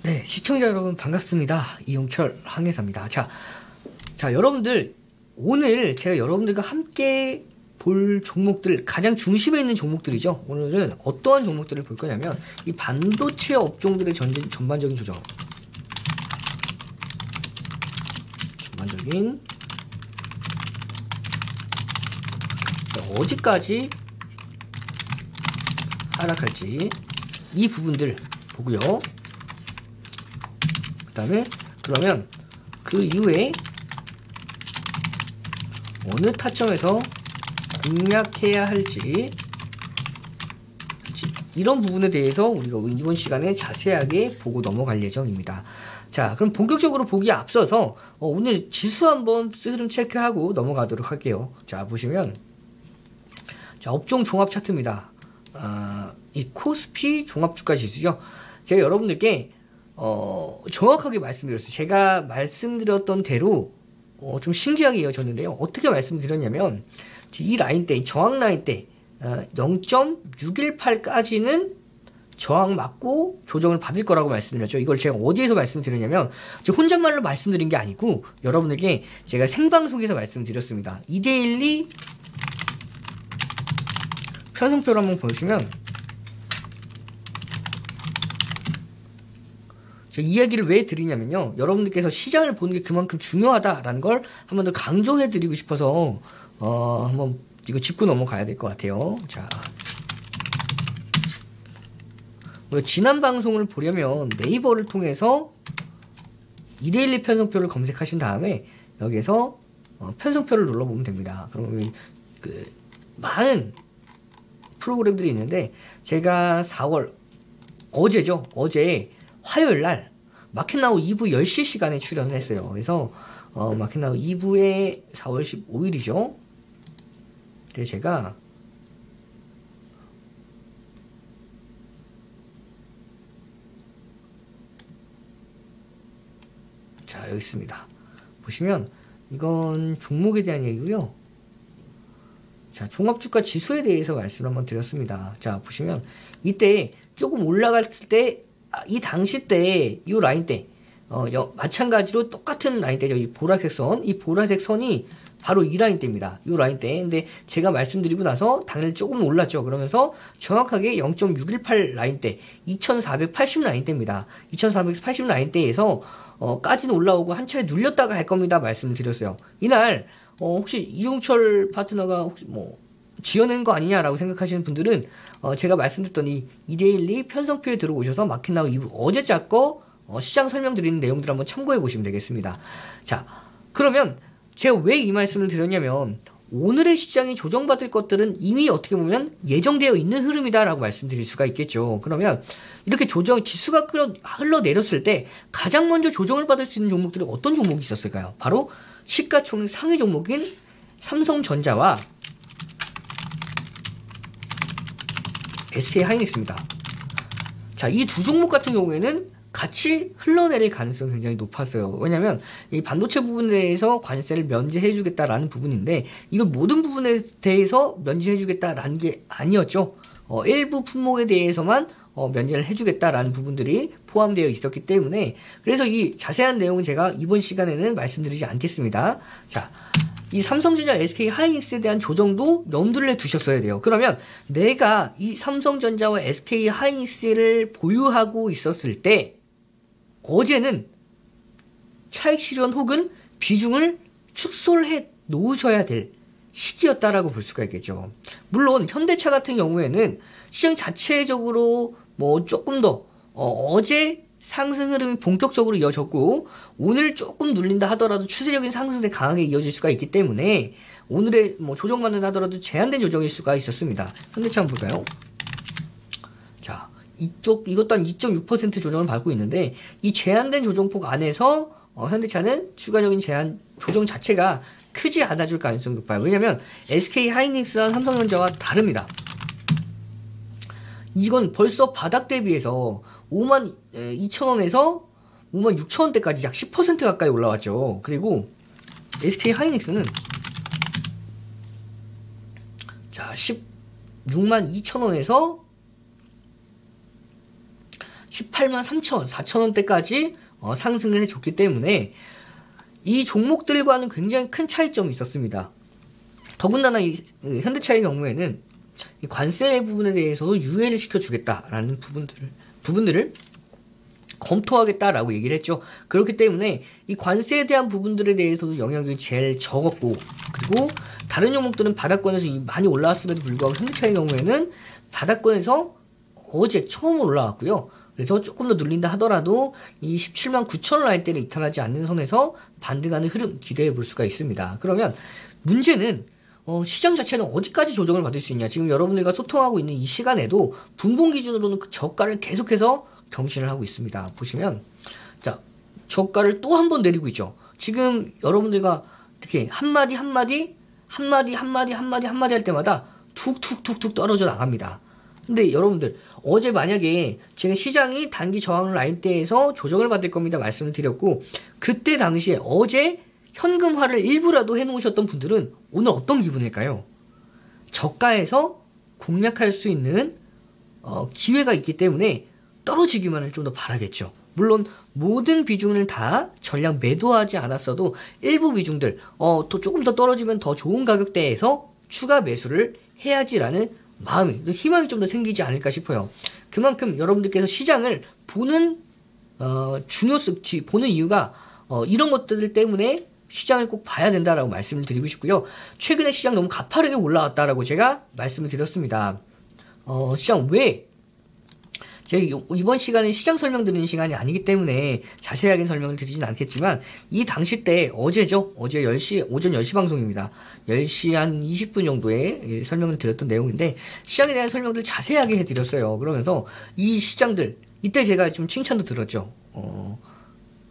네, 시청자 여러분 반갑습니다. 이용철 항해사입니다. 자, 여러분들 오늘 제가 여러분들과 함께 볼 종목들, 가장 중심에 있는 종목들이죠. 오늘은 어떠한 종목들을 볼 거냐면 이 반도체 업종들의 전반적인 조정, 전반적인 어디까지 하락할지 이 부분들 보고요. 그 다음에 그러면 그 이후에 어느 타점에서 공략해야 할지 이런 부분에 대해서 우리가 이번 시간에 자세하게 보고 넘어갈 예정입니다. 자, 그럼 본격적으로 보기에 앞서서 오늘 지수 한번 흐름 체크하고 넘어가도록 할게요. 자, 보시면 자, 업종 종합 차트입니다. 이 코스피 종합주가 지수죠. 제가 여러분들께 정확하게 말씀드렸어요. 제가 말씀드렸던 대로 좀 신기하게 이어졌는데요. 어떻게 말씀드렸냐면 이 라인대, 이 저항 라인대 0.618까지는 저항 맞고 조정을 받을 거라고 말씀드렸죠. 이걸 제가 어디에서 말씀드렸냐면 저 혼잣말로 말씀드린 게 아니고 여러분들께 제가 생방송에서 말씀드렸습니다. 이데일리 편성표를 한번 보시면 제가 이야기를 왜 드리냐면요. 여러분들께서 시장을 보는 게 그만큼 중요하다라는 걸 한 번 더 강조해 드리고 싶어서 한번 이거 짚고 넘어가야 될 것 같아요. 자, 지난 방송을 보려면 네이버를 통해서 이데일리 편성표를 검색하신 다음에 여기에서 편성표를 눌러보면 됩니다. 그러면 그 많은 프로그램들이 있는데 제가 4월 어제죠. 어제 화요일날 마켓나우 2부 10시 시간에 출연을 했어요. 그래서 마켓나우 2부에 4월 15일이죠. 근데 제가 자, 여기 있습니다. 보시면 이건 종목에 대한 얘기고요. 자, 종합주가 지수에 대해서 말씀을 한번 드렸습니다. 자, 보시면 이때 조금 올라갔을 때 이 당시 때 이 라인 때 마찬가지로 똑같은 라인 때죠. 이 보라색 선, 이 보라색 선이 바로 이 라인 때입니다. 이 라인 때. 근데 제가 말씀드리고 나서 당연히 조금 올랐죠. 그러면서 정확하게 0.618 라인 때, 2480 라인 때입니다. 2480 라인 때에서 까지는 올라오고 한 차례 눌렸다가 할 겁니다. 말씀을 드렸어요. 이날 혹시 이용철 파트너가 혹시 뭐 지어낸 거 아니냐라고 생각하시는 분들은 제가 말씀드렸던 이 이데일리 편성표에 들어오셔서 마켓나우 2부 어제 짰고 시장 설명드리는 내용들 한번 참고해 보시면 되겠습니다. 자, 그러면 제가 왜 이 말씀을 드렸냐면 오늘의 시장이 조정받을 것들은 이미 어떻게 보면 예정되어 있는 흐름이다라고 말씀드릴 수가 있겠죠. 그러면 이렇게 지수가 흘러내렸을 때 가장 먼저 조정을 받을 수 있는 종목들이 어떤 종목이 있었을까요? 바로 시가총액 상위 종목인 삼성전자와 SK하이닉스입니다. 자, 이 두 종목 같은 경우에는 같이 흘러내릴 가능성이 굉장히 높았어요. 왜냐면 이 반도체 부분에 대해서 관세를 면제해주겠다라는 부분인데 이걸 모든 부분에 대해서 면제해주겠다라는 게 아니었죠. 일부 품목에 대해서만 면제를 해주겠다라는 부분들이 포함되어 있었기 때문에 그래서 이 자세한 내용은 제가 이번 시간에는 말씀드리지 않겠습니다. 자, 이 삼성전자 SK하이닉스에 대한 조정도 염두를 두셨어야 돼요. 그러면 내가 이 삼성전자와 SK하이닉스를 보유하고 있었을 때 어제는 차익 실현 혹은 비중을 축소를 해 놓으셔야 될 시기였다라고 볼 수가 있겠죠. 물론 현대차 같은 경우에는 시장 자체적으로 뭐 조금 더 어제 상승 흐름이 본격적으로 이어졌고 오늘 조금 눌린다 하더라도 추세적인 상승에 강하게 이어질 수가 있기 때문에 오늘의 뭐 조정받는다 하더라도 제한된 조정일 수가 있었습니다. 현대차 한번 볼까요? 자, 이것도 한 2.6% 조정을 받고 있는데 이 제한된 조정폭 안에서 현대차는 추가적인 조정 자체가 크지 않아줄 가능성이 높아요. 왜냐면 SK하이닉스와 삼성전자와 다릅니다. 이건 벌써 바닥 대비해서 52,000원에서 56,000원대까지 약 10% 가까이 올라왔죠. 그리고 SK하이닉스는 자 16만 2천원에서 83,000, 4,000원대까지 상승을 해줬기 때문에 이 종목들과는 굉장히 큰 차이점이 있었습니다. 더군다나 이 현대차의 경우에는 이 관세 부분에 대해서도 유예를 시켜주겠다라는 부분들을 검토하겠다라고 얘기를 했죠. 그렇기 때문에 이 관세에 대한 부분들에 대해서도 영향력이 제일 적었고, 그리고 다른 종목들은 바닥권에서 많이 올라왔음에도 불구하고 현대차의 경우에는 바닥권에서 어제 처음 올라왔고요. 그래서 조금 더 눌린다 하더라도 이 17만 9천 라인대를 이탈하지 않는 선에서 반등하는 흐름 기대해 볼 수가 있습니다. 그러면 문제는 시장 자체는 어디까지 조정을 받을 수 있냐. 지금 여러분들과 소통하고 있는 이 시간에도 분봉 기준으로는 그 저가를 계속해서 경신을 하고 있습니다. 보시면 자, 저가를 또 한 번 내리고 있죠. 지금 여러분들과 이렇게 한마디 할 때마다 툭툭툭툭 떨어져 나갑니다. 근데 여러분들 어제 만약에 제가 시장이 단기 저항 라인대에서 조정을 받을 겁니다 말씀을 드렸고, 그때 당시에 어제 현금화를 일부라도 해놓으셨던 분들은 오늘 어떤 기분일까요? 저가에서 공략할 수 있는 기회가 있기 때문에 떨어지기만을 좀 더 바라겠죠. 물론 모든 비중을 다 전량 매도하지 않았어도 일부 비중들 또 조금 더 떨어지면 더 좋은 가격대에서 추가 매수를 해야지라는 마음이, 희망이 좀 더 생기지 않을까 싶어요. 그만큼 여러분들께서 시장을 보는 보는 이유가 이런 것들 때문에 시장을 꼭 봐야 된다라고 말씀을 드리고 싶고요. 최근에 시장 너무 가파르게 올라왔다라고 제가 말씀을 드렸습니다. 시장 왜? 제가 이번 시간은 시장 설명 드리는 시간이 아니기 때문에 자세하게 설명을 드리진 않겠지만, 이 당시 때 어제죠. 어제 10시, 오전 10시 방송입니다. 10시 한 20분 정도에 설명을 드렸던 내용인데, 시장에 대한 설명들 자세하게 해드렸어요. 그러면서 이 시장들, 이때 제가 좀 칭찬도 들었죠.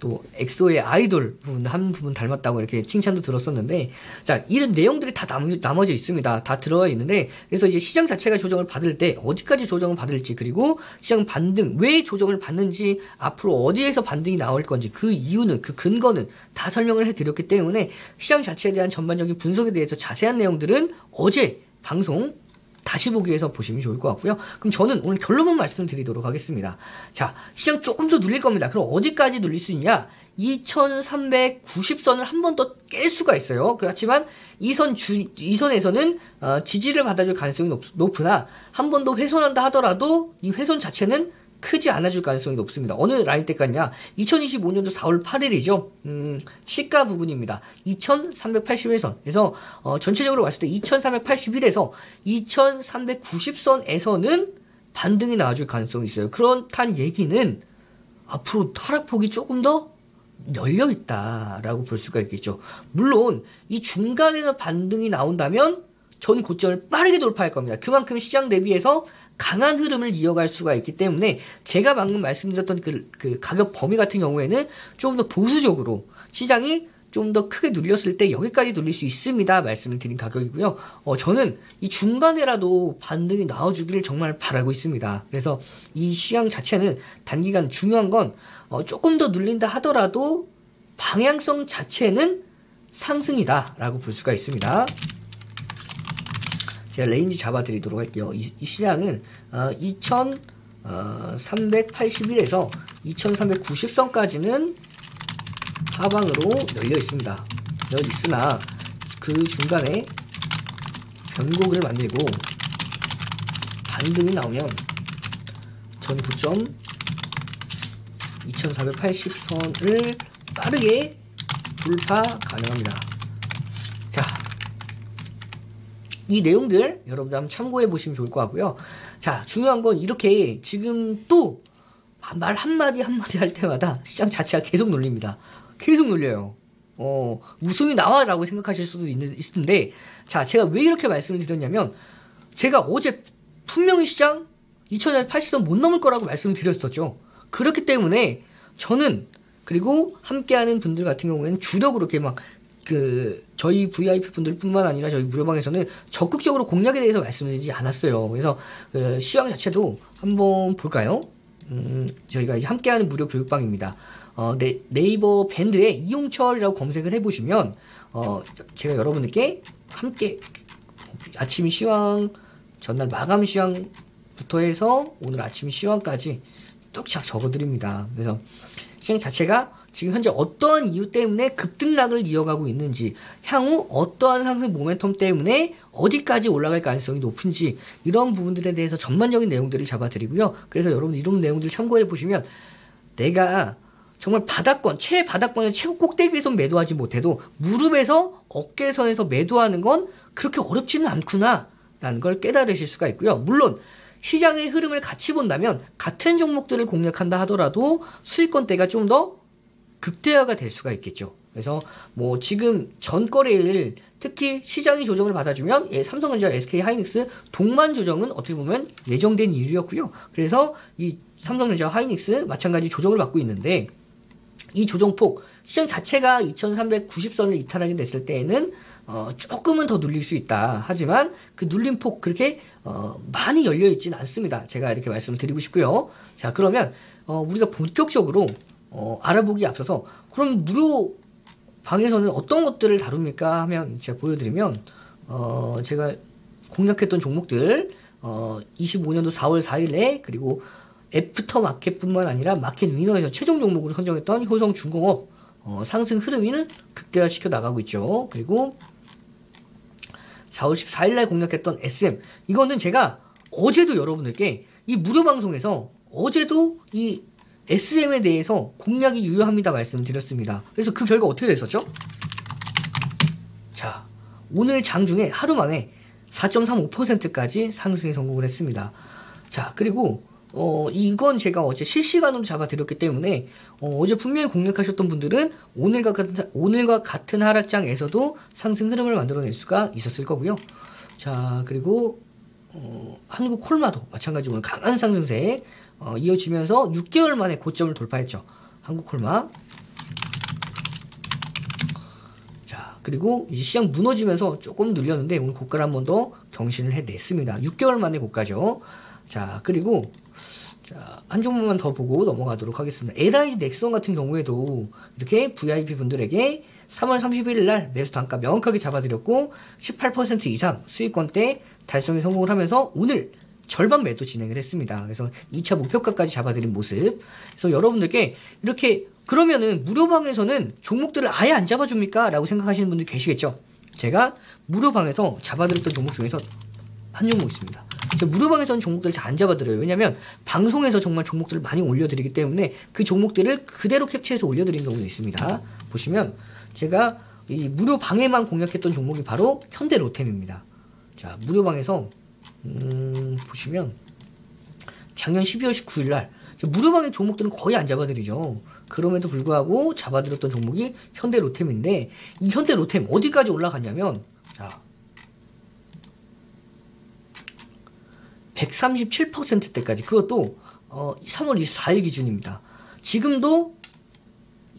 또 엑소의 아이돌 부분 한 부분 닮았다고 이렇게 칭찬도 들었었는데, 자, 이런 내용들이 다 나머져 있습니다. 다 들어가 있는데, 그래서 이제 시장 자체가 조정을 받을 때 어디까지 조정을 받을지, 그리고 시장 반등 왜 조정을 받는지, 앞으로 어디에서 반등이 나올 건지, 그 이유는, 그 근거는 다 설명을 해드렸기 때문에 시장 자체에 대한 전반적인 분석에 대해서 자세한 내용들은 어제 방송 다시 보기 위해서 보시면 좋을 것 같고요. 그럼 저는 오늘 결론만 말씀드리도록 하겠습니다. 자, 시장 조금 더 눌릴 겁니다. 그럼 어디까지 눌릴 수 있냐? 2390선을 한 번 더 깰 수가 있어요. 그렇지만 이 선에서는 지지를 받아줄 가능성이 높으나, 한 번 더 훼손한다 하더라도 이 훼손 자체는 크지 않아줄 가능성이 높습니다. 어느 라인 때까지냐? 2025년도 4월 8일이죠. 시가 부분입니다. 2381선. 그래서 전체적으로 봤을 때 2381에서 2390선에서는 반등이 나와줄 가능성이 있어요. 그렇단 얘기는 앞으로 하락폭이 조금 더 열려있다라고 볼 수가 있겠죠. 물론 이 중간에서 반등이 나온다면 전 고점을 빠르게 돌파할 겁니다. 그만큼 시장 대비해서 강한 흐름을 이어갈 수가 있기 때문에, 제가 방금 말씀드렸던 그 가격 범위 같은 경우에는 조금 더 보수적으로 시장이 좀 더 크게 눌렸을 때 여기까지 눌릴 수 있습니다 말씀을 드린 가격이고요. 저는 이 중간에라도 반등이 나와주기를 정말 바라고 있습니다. 그래서 이 시장 자체는 단기간 중요한 건 조금 더 눌린다 하더라도 방향성 자체는 상승이다 라고 볼 수가 있습니다. 제가 레인지 잡아드리도록 할게요. 이 시장은 2381에서 2390선까지는 하방으로 열려 있습니다. 열려 있으나 그 중간에 변곡을 만들고 반등이 나오면 전 고점 2480선을 빠르게 돌파 가능합니다. 자, 이 내용들 여러분들 한번 참고해 보시면 좋을 것 같고요. 자, 중요한 건 이렇게 지금 또 말 한마디 할 때마다 시장 자체가 계속 눌립니다. 계속 눌려요. 웃음이 나와라고 생각하실 수도 있는데, 자, 제가 왜 이렇게 말씀을 드렸냐면, 제가 어제 분명히 시장 2480선 못 넘을 거라고 말씀을 드렸었죠. 그렇기 때문에 저는, 그리고 함께하는 분들 같은 경우에는 주력으로 이렇게 저희 VIP 분들 뿐만 아니라 저희 무료방에서는 적극적으로 공략에 대해서 말씀드리지 않았어요. 그래서 시황 자체도 한번 볼까요? 저희가 이제 함께하는 무료 교육방입니다. 네이버 밴드에 이용철이라고 검색을 해보시면 제가 여러분들께 함께 아침 시황, 전날 마감 시황부터 해서 오늘 아침 시황까지 뚝딱 적어드립니다. 그래서 시장 자체가 지금 현재 어떠한 이유 때문에 급등락을 이어가고 있는지, 향후 어떠한 상승 모멘텀 때문에 어디까지 올라갈 가능성이 높은지, 이런 부분들에 대해서 전반적인 내용들을 잡아드리고요. 그래서 여러분들 이런 내용들을 참고해 보시면 내가 정말 바닥권, 최바닥권에서 최고 꼭대기에서 매도하지 못해도 무릎에서 어깨선에서 매도하는 건 그렇게 어렵지는 않구나 라는 걸 깨달으실 수가 있고요. 물론 시장의 흐름을 같이 본다면 같은 종목들을 공략한다 하더라도 수익권대가 좀 더 극대화가 될 수가 있겠죠. 그래서 뭐 지금 전거래일 특히 시장이 조정을 받아주면 삼성전자, SK하이닉스 동반 조정은 어떻게 보면 예정된 일이었고요. 그래서 이 삼성전자, 하이닉스 마찬가지 조정을 받고 있는데, 이 조정폭 시장 자체가 2390선을 이탈하게 됐을 때에는 조금은 더 눌릴 수 있다. 하지만 그 눌림 폭 그렇게 많이 열려 있지는 않습니다. 제가 이렇게 말씀을 드리고 싶고요. 자, 그러면 우리가 본격적으로 알아보기에 앞서서 그럼 무료 방에서는 어떤 것들을 다룹니까 하면 제가 보여드리면 제가 공략했던 종목들 25년도 4월 4일에 그리고 애프터 마켓뿐만 아니라 마켓 위너에서 최종 종목으로 선정했던 효성중공업 상승 흐름을 극대화시켜 나가고 있죠. 그리고 4월 14일날 공략했던 SM, 이거는 제가 어제도 여러분들께 이 무료 방송에서 어제도 이 SM에 대해서 공략이 유효합니다 말씀드렸습니다. 그래서 그 결과 어떻게 됐었죠? 자, 오늘 장중에 하루 만에 4.35%까지 상승에 성공을 했습니다. 자, 그리고 이건 제가 어제 실시간으로 잡아드렸기 때문에 어제 분명히 공략하셨던 분들은 오늘과 같은 하락장에서도 상승 흐름을 만들어낼 수가 있었을 거고요. 자, 그리고 한국 콜마도 마찬가지로 오늘 강한 상승세 이어지면서 6개월 만에 고점을 돌파했죠. 한국 콜마. 자, 그리고 이제 시장 무너지면서 조금 눌렸는데 오늘 고가를 한 번 더 경신을 해냈습니다. 6개월 만에 고가죠. 자, 그리고 자, 한 종목만 더 보고 넘어가도록 하겠습니다. LIG 넥슨 같은 경우에도 이렇게 VIP 분들에게 3월 31일 날 매수 단가 명확하게 잡아드렸고 18% 이상 수익권대 달성에 성공을 하면서 오늘 절반 매도 진행을 했습니다. 그래서 2차 목표가까지 잡아드린 모습. 그래서 여러분들께 이렇게 그러면은 무료방에서는 종목들을 아예 안 잡아줍니까? 라고 생각하시는 분들 계시겠죠? 제가 무료방에서 잡아드렸던 종목 중에서 한 종목 있습니다. 무료방에서는 종목들을 잘 안 잡아드려요. 왜냐면 방송에서 정말 종목들을 많이 올려드리기 때문에 그 종목들을 그대로 캡처해서 올려드린 경우도 있습니다. 보시면 제가 이 무료방에만 공략했던 종목이 바로 현대로템입니다. 자, 무료방에서 보시면 작년 12월 19일 날 무료방의 종목들은 거의 안 잡아드리죠. 그럼에도 불구하고 잡아드렸던 종목이 현대로템인데, 이 현대로템 어디까지 올라갔냐면 자 137%대까지, 그것도 3월 24일 기준입니다. 지금도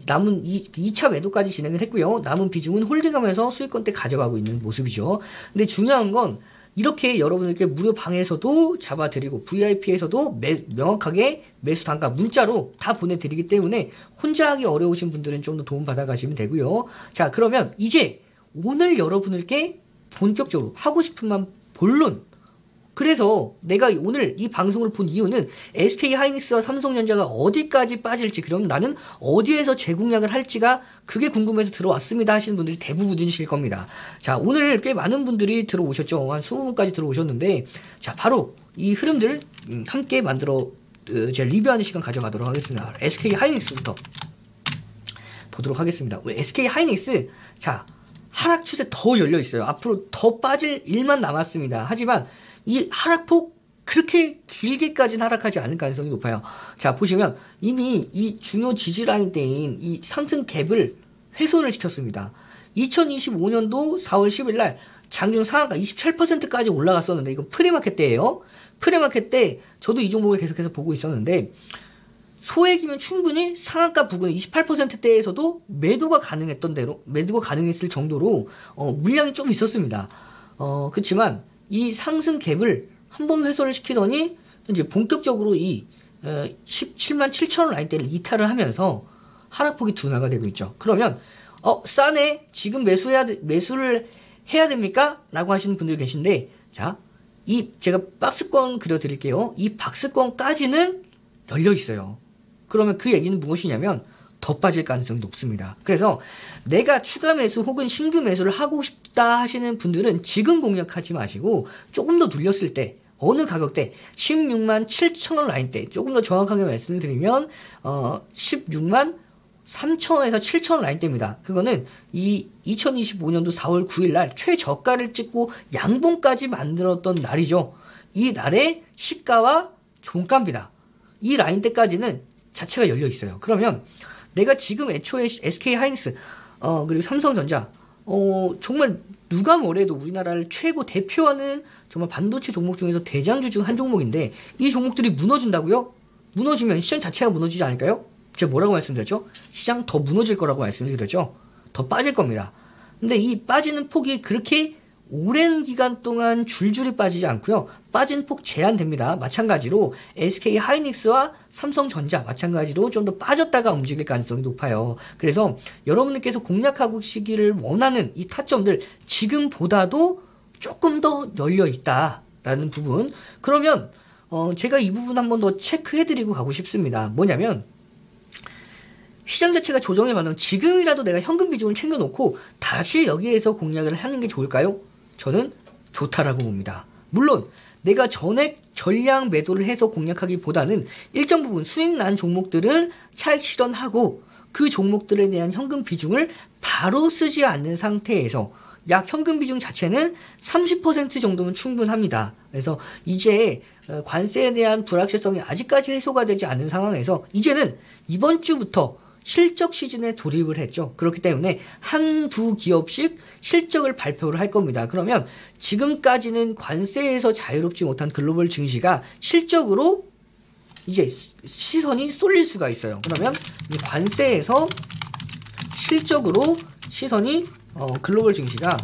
남은 2차 매도까지 진행을 했고요. 남은 비중은 홀딩하면서 수익권대 가져가고 있는 모습이죠. 근데 중요한 건 이렇게 여러분들께 무료 방에서도 잡아드리고 VIP에서도 명확하게 매수 단가 문자로 다 보내드리기 때문에 혼자 하기 어려우신 분들은 좀 더 도움 받아가시면 되고요. 자, 그러면 이제 오늘 여러분들께 본격적으로 하고 싶은 본론, 그래서 내가 오늘 이 방송을 본 이유는 SK하이닉스와 삼성전자가 어디까지 빠질지, 그럼 나는 어디에서 재공략을 할지가 그게 궁금해서 들어왔습니다 하시는 분들이 대부분이실 겁니다. 자, 오늘 꽤 많은 분들이 들어오셨죠. 한 20분까지 들어오셨는데, 자, 바로 이 흐름들을 함께 제가 리뷰하는 시간 가져가도록 하겠습니다. SK하이닉스부터 보도록 하겠습니다. SK하이닉스, 자, 하락 추세 더 열려 있어요. 앞으로 더 빠질 일만 남았습니다. 하지만 이 하락폭 그렇게 길게까지는 하락하지 않을 가능성이 높아요. 자, 보시면 이미 이 중요 지지라인 때인 이 상승 갭을 훼손을 시켰습니다. 2025년도 4월 10일 날 장중 상한가 27%까지 올라갔었는데, 이건 프리마켓 때예요. 프리마켓 때 저도 이 종목을 계속해서 보고 있었는데, 소액이면 충분히 상한가 부근 28%대에서도 매도가 가능했을 정도로 물량이 좀 있었습니다. 그렇지만 이 상승 갭을 한번 훼손을 시키더니 이제 본격적으로 이 17만 7천원 라인대를 이탈을 하면서 하락폭이 둔화가 되고 있죠. 그러면 싸네, 지금 매수를 해야 됩니까? 라고 하시는 분들 계신데, 자, 제가 박스권 그려드릴게요. 이 박스권까지는 열려 있어요. 그러면 그 얘기는 무엇이냐면 더 빠질 가능성이 높습니다. 그래서 내가 추가 매수 혹은 신규 매수를 하고 싶다 하시는 분들은 지금 공략하지 마시고 조금 더 눌렸을 때 어느 가격대 16만 7천 원 라인대 조금 더 정확하게 말씀을 드리면 16만 3천원에서 7천원 라인대입니다. 그거는 이 2025년도 4월 9일 날 최저가를 찍고 양봉까지 만들었던 날이죠. 이 날의 시가와 종가입니다. 이 라인대까지는 자체가 열려 있어요. 그러면 내가 지금 애초에 SK하이닉스 그리고 삼성전자 정말 누가 뭐래도 우리나라를 최고 대표하는 정말 반도체 종목 중에서 대장주 중 한 종목인데 이 종목들이 무너진다고요? 무너지면 시장 자체가 무너지지 않을까요? 제가 뭐라고 말씀드렸죠? 시장 더 무너질 거라고 말씀드렸죠? 더 빠질 겁니다. 근데 이 빠지는 폭이 그렇게 오랜 기간 동안 줄줄이 빠지지 않고요. 빠진 폭 제한됩니다. 마찬가지로 SK하이닉스와 삼성전자 마찬가지로 좀 더 빠졌다가 움직일 가능성이 높아요. 그래서 여러분들께서 공략하고 시기를 원하는 이 타점들 지금보다도 조금 더 열려 있다라는 부분. 그러면 제가 이 부분 한번 더 체크해드리고 가고 싶습니다. 뭐냐면 시장 자체가 조정을 받으면 지금이라도 내가 현금 비중을 챙겨놓고 다시 여기에서 공략을 하는 게 좋을까요? 저는 좋다라고 봅니다. 물론 내가 전액 전량 매도를 해서 공략하기보다는 일정 부분 수익 난 종목들은 차익 실현하고 그 종목들에 대한 현금 비중을 바로 쓰지 않는 상태에서 약 현금 비중 자체는 30% 정도면 충분합니다. 그래서 이제 관세에 대한 불확실성이 아직까지 해소가 되지 않은 상황에서 이제는 이번 주부터 실적 시즌에 돌입을 했죠. 그렇기 때문에 한두 기업씩 실적을 발표를 할 겁니다. 그러면 지금까지는 관세에서 자유롭지 못한 글로벌 증시가 실적으로 이제 시선이 쏠릴 수가 있어요. 그러면 이 관세에서 실적으로 시선이 글로벌 증시가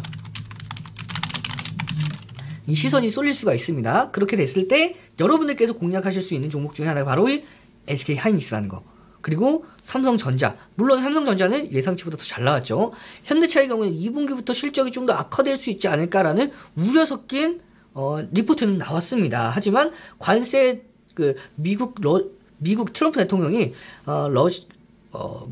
이 시선이 쏠릴 수가 있습니다. 그렇게 됐을 때 여러분들께서 공략하실 수 있는 종목 중에 하나가 바로 이 SK하이닉스라는 거. 그리고 삼성전자. 물론 삼성전자는 예상치보다 더 잘 나왔죠. 현대차의 경우는 2분기부터 실적이 좀 더 악화될 수 있지 않을까라는 우려 섞인 리포트는 나왔습니다. 하지만 관세 미국 트럼프 대통령이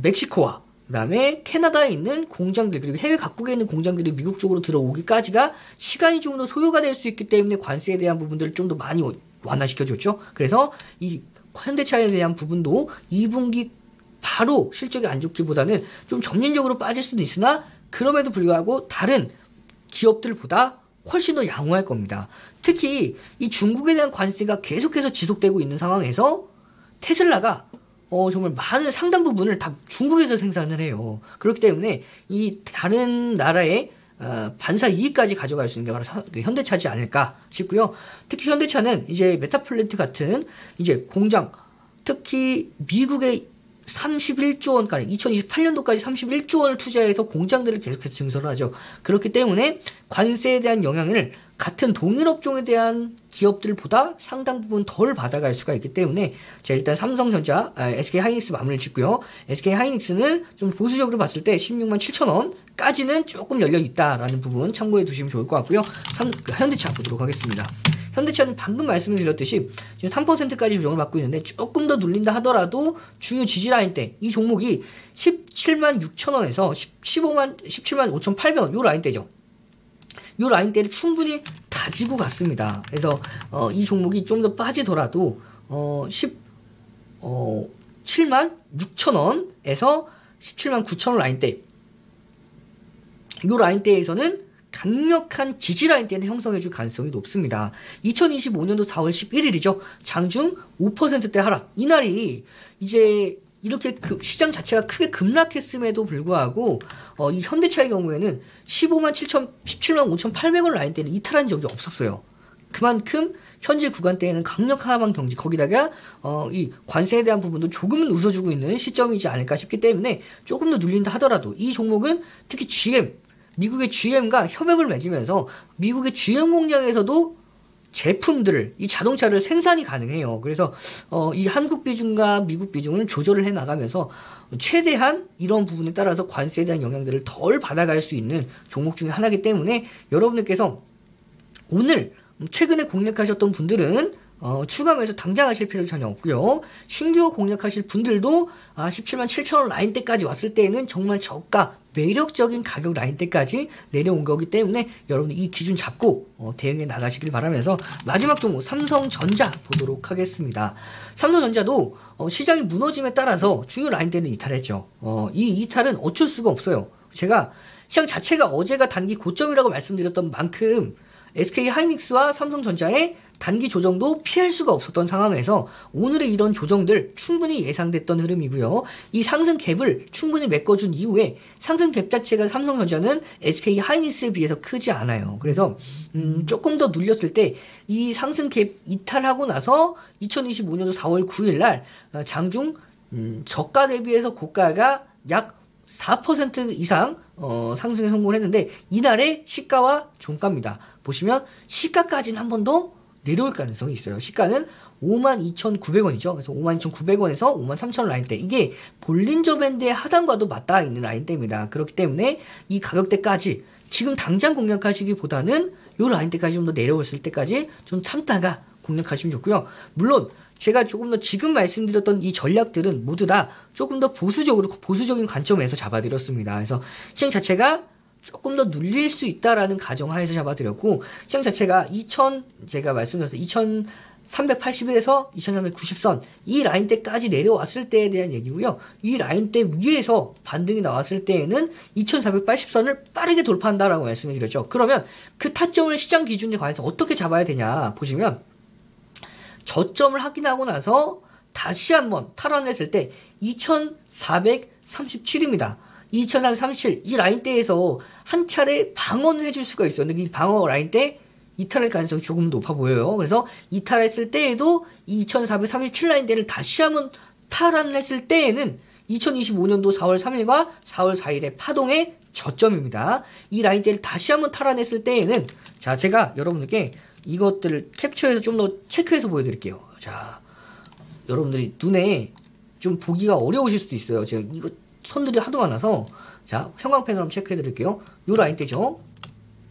멕시코와 그다음에 캐나다에 있는 공장들 그리고 해외 각국에 있는 공장들이 미국 쪽으로 들어오기까지가 시간이 좀 더 소요가 될 수 있기 때문에 관세에 대한 부분들을 좀 더 많이 완화시켜줬죠. 그래서 이 현대차에 대한 부분도 2분기 바로 실적이 안 좋기보다는 좀 점진적으로 빠질 수도 있으나 그럼에도 불구하고 다른 기업들보다 훨씬 더 양호할 겁니다. 특히 이 중국에 대한 관세가 계속해서 지속되고 있는 상황에서 테슬라가 정말 많은 상당 부분을 다 중국에서 생산을 해요. 그렇기 때문에 이 다른 나라의 반사 이익까지 가져갈 수 있는 게 바로 현대차지 않을까 싶고요. 특히 현대차는 이제 메타플랜트 같은 이제 공장, 특히 미국의 31조 원가량 2028년도까지 31조 원을 투자해서 공장들을 계속해서 증설을 하죠. 그렇기 때문에 관세에 대한 영향을 같은 동일 업종에 대한 기업들보다 상당 부분 덜 받아갈 수가 있기 때문에 제가 일단 삼성전자, SK하이닉스 마무리를 짓고요. SK하이닉스는 좀 보수적으로 봤을 때 16만 7천 원까지는 조금 열려 있다라는 부분 참고해 두시면 좋을 것 같고요. 현대차 보도록 하겠습니다. 현대차는 방금 말씀을 드렸듯이 지금 3%까지 조정을 받고 있는데 조금 더 눌린다 하더라도 중요 지지 라인대 이 종목이 17만 6천 원에서 17만 5,800원 요 라인대죠. 요 라인대를 충분히 다지고 갔습니다. 그래서 이 종목이 좀 더 빠지더라도 7만 6천 원에서 17만 9천 원 라인대 요 라인대에서는 강력한 지지 라인대는 형성해줄 가능성이 높습니다. 2025년도 4월 11일이죠. 장중 5%대 하락. 이날이 이제 이렇게 시장 자체가 크게 급락했음에도 불구하고 이 현대차의 경우에는 17만 5,800원 라인대는 이탈한 적이 없었어요. 그만큼 현재 구간대에는 강력한 하방 경지 거기다가 이 관세에 대한 부분도 조금은 웃어주고 있는 시점이지 않을까 싶기 때문에 조금 더 눌린다 하더라도 이 종목은 특히 미국의 GM과 협약을 맺으면서 미국의 GM 공장에서도 제품들을 이 자동차를 생산이 가능해요. 그래서 이 한국 비중과 미국 비중을 조절을 해 나가면서 최대한 이런 부분에 따라서 관세에 대한 영향들을 덜 받아갈 수 있는 종목 중에 하나이기 때문에 여러분들께서 오늘 최근에 공략하셨던 분들은 추가 매수 당장 하실 필요 전혀 없고요. 신규 공략하실 분들도 17만 7천원 라인대까지 왔을 때에는 정말 저가 매력적인 가격 라인대까지 내려온 거기 때문에 여러분들 이 기준 잡고 대응해 나가시길 바라면서 마지막 종목 삼성전자 보도록 하겠습니다. 삼성전자도 시장이 무너짐에 따라서 중요 라인대는 이탈했죠. 이 이탈은 어쩔 수가 없어요. 제가 시장 자체가 어제가 단기 고점이라고 말씀드렸던 만큼 SK하이닉스와 삼성전자의 단기 조정도 피할 수가 없었던 상황에서 오늘의 이런 조정들 충분히 예상됐던 흐름이고요. 이 상승 갭을 충분히 메꿔준 이후에 상승 갭 자체가 삼성전자는 SK하이닉스에 비해서 크지 않아요. 그래서 조금 더 눌렸을 때 이 상승 갭 이탈하고 나서 2025년도 4월 9일 날 장중 저가 대비해서 고가가 약 4% 이상 상승에 성공을 했는데 이날의 시가와 종가입니다. 보시면 시가까지는 한 번 더 내려올 가능성이 있어요. 시가는 52,900원이죠. 그래서 52,900원에서 53,000원 라인대. 이게 볼린저 밴드의 하단과도 맞닿아 있는 라인대입니다. 그렇기 때문에 이 가격대까지 지금 당장 공략하시기보다는 요 라인대까지 좀 더 내려왔을 때까지 좀 참다가 공략하시면 좋고요. 물론 제가 조금 더 지금 말씀드렸던 이 전략들은 모두 다 조금 더 보수적인 관점에서 잡아드렸습니다. 그래서 시장 자체가 조금 더 눌릴 수 있다라는 가정하에서 잡아드렸고, 시장 자체가 제가 말씀드렸던 2381에서 2390선 이 라인대까지 내려왔을 때에 대한 얘기고요. 이 라인대 위에서 반등이 나왔을 때에는 2480선을 빠르게 돌파한다라고 말씀을 드렸죠. 그러면 그 타점을 시장 기준에 관해서 어떻게 잡아야 되냐 보시면, 저점을 확인하고 나서 다시 한번 탈환했을 때 2437입니다. 2437 이 라인대에서 한 차례 방어는 해줄 수가 있어요. 근데 이 방어 라인대 이탈할 가능성이 조금 높아 보여요. 그래서 이탈했을 때에도 2437 라인대를 다시 한번 탈환을 했을 때에는 2025년도 4월 3일과 4월 4일의 파동의 저점입니다. 이 라인대를 다시 한번 탈환했을 때에는, 자, 제가 여러분들께 이것들을 캡처해서 좀 더 체크해서 보여드릴게요. 자, 여러분들이 눈에 좀 보기가 어려우실 수도 있어요. 제가 이거 선들이 하도 많아서, 자, 형광펜으로 한번 체크해드릴게요. 요 라인대죠.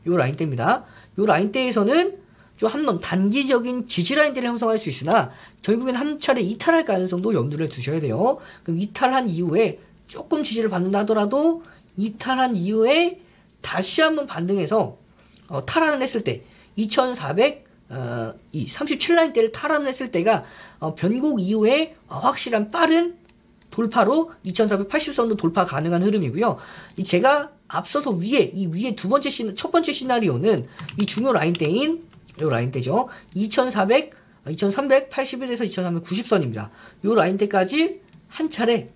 요 라인대입니다. 요 라인대에서는 좀 한번 단기적인 지지 라인대를 형성할 수 있으나 결국엔 한 차례 이탈할 가능성도 염두를 두셔야 돼요. 그럼 이탈한 이후에 조금 지지를 받는다 하더라도 이탈한 이후에 다시 한번 반등해서 탈환을 했을 때 37 라인대를 탈환을 했을 때가 변곡 이후에 확실한 빠른 돌파로 2480선도 돌파 가능한 흐름이고요. 제가 앞서서 이 위에 첫 번째 시나리오는 이 중요 라인대인 요 라인대죠. 2381에서 2390선입니다. 요 라인대까지 한 차례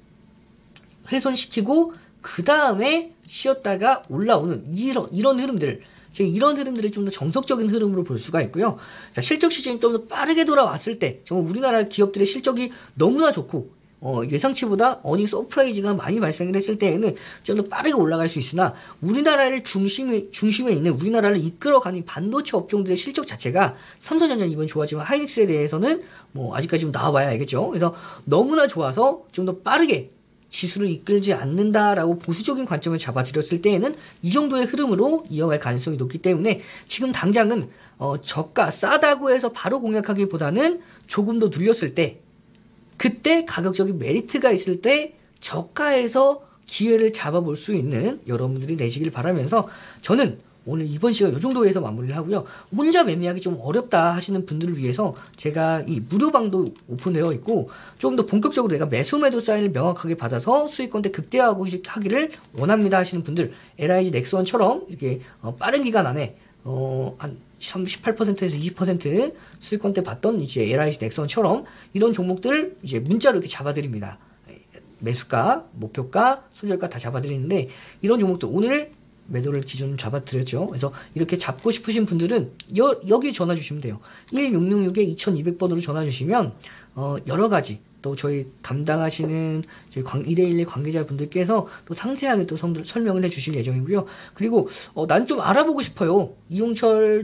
훼손시키고 그 다음에 쉬었다가 올라오는 이런 흐름들, 지금 이런 흐름들이 좀 더 정석적인 흐름으로 볼 수가 있고요. 자, 실적 시즌이 좀 더 빠르게 돌아왔을 때 정말 우리나라 기업들의 실적이 너무나 좋고 예상치보다 어닝 서프라이즈가 많이 발생을 했을 때에는 좀 더 빠르게 올라갈 수 있으나, 우리나라를 중심에 있는 우리나라를 이끌어가는 반도체 업종들의 실적 자체가 삼성전자는 이번 좋아지만 하이닉스에 대해서는 아직까지 좀 나와봐야 알겠죠. 그래서 너무나 좋아서 좀 더 빠르게 지수를 이끌지 않는다라고 보수적인 관점을 잡아드렸을 때에는 이 정도의 흐름으로 이어갈 가능성이 높기 때문에 지금 당장은 저가 싸다고 해서 바로 공략하기보다는 조금 더 눌렸을 때, 그때 가격적인 메리트가 있을 때 저가에서 기회를 잡아볼 수 있는 여러분들이 되시길 바라면서, 저는 오늘 이번 시간 이 정도에서 마무리를 하고요. 혼자 매매하기 좀 어렵다 하시는 분들을 위해서 제가 이 무료방도 오픈되어 있고, 조금 더 본격적으로 내가 매수 사인을 명확하게 받아서 수익권대 극대화하고 하기를 원합니다 하시는 분들, LIG 넥스원처럼 이렇게 빠른 기간 안에 한 18%에서 20% 수익권대 받던 이제 LIG 넥스원처럼 이런 종목들을 이제 문자로 이렇게 잡아드립니다. 매수가, 목표가, 손절가 다 잡아드리는데, 이런 종목들 오늘 매도를 기준 잡아드렸죠. 그래서 이렇게 잡고 싶으신 분들은 여기 전화 주시면 돼요. 1666-2200번으로 전화 주시면 여러 가지 또 저희 담당하시는 저희 2대1 관계자분들께서 또 상세하게 또 설명을 해주실 예정이고요. 그리고 난 좀 알아보고 싶어요. 이용철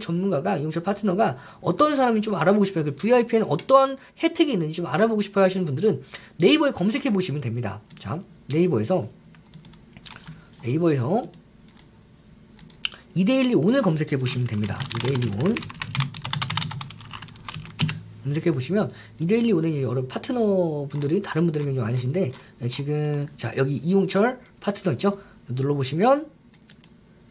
파트너가 어떤 사람이 좀 알아보고 싶어요. 그 VIP에는 어떤 혜택이 있는지 좀 알아보고 싶어요 하시는 분들은 네이버에 검색해 보시면 됩니다. 자, 네이버에서 2대1 온을 검색해 보시면 됩니다. 2대1 온. 검색해 보시면 이데일리 은행의 여러 파트너 분들이 다른 분들이 굉장히 많으신데 지금 자 여기 이용철 파트너 있죠? 눌러보시면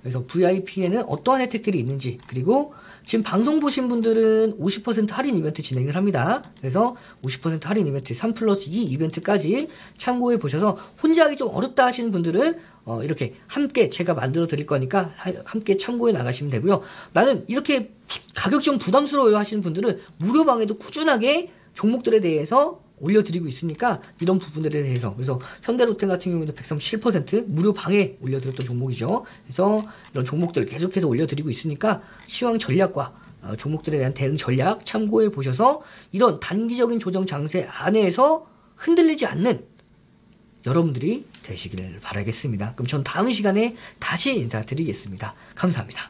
그래서 VIP에는 어떠한 혜택들이 있는지 그리고 지금 방송 보신 분들은 50% 할인 이벤트 진행을 합니다. 그래서 50% 할인 이벤트 3+2 이벤트까지 참고해 보셔서 혼자 하기 좀 어렵다 하시는 분들은 이렇게 함께 제가 만들어 드릴 거니까 함께 참고해 나가시면 되고요. 나는 이렇게 가격이 좀 부담스러워요 하시는 분들은 무료 방에도 꾸준하게 종목들에 대해서 올려드리고 있으니까 이런 부분들에 대해서 그래서 현대로템 같은 경우에는 137% 무료 방에 올려드렸던 종목이죠. 그래서 이런 종목들 계속해서 올려드리고 있으니까 시황 전략과 종목들에 대한 대응 전략 참고해 보셔서 이런 단기적인 조정 장세 안에서 흔들리지 않는 여러분들이 되시기를 바라겠습니다. 그럼 전 다음 시간에 다시 인사드리겠습니다. 감사합니다.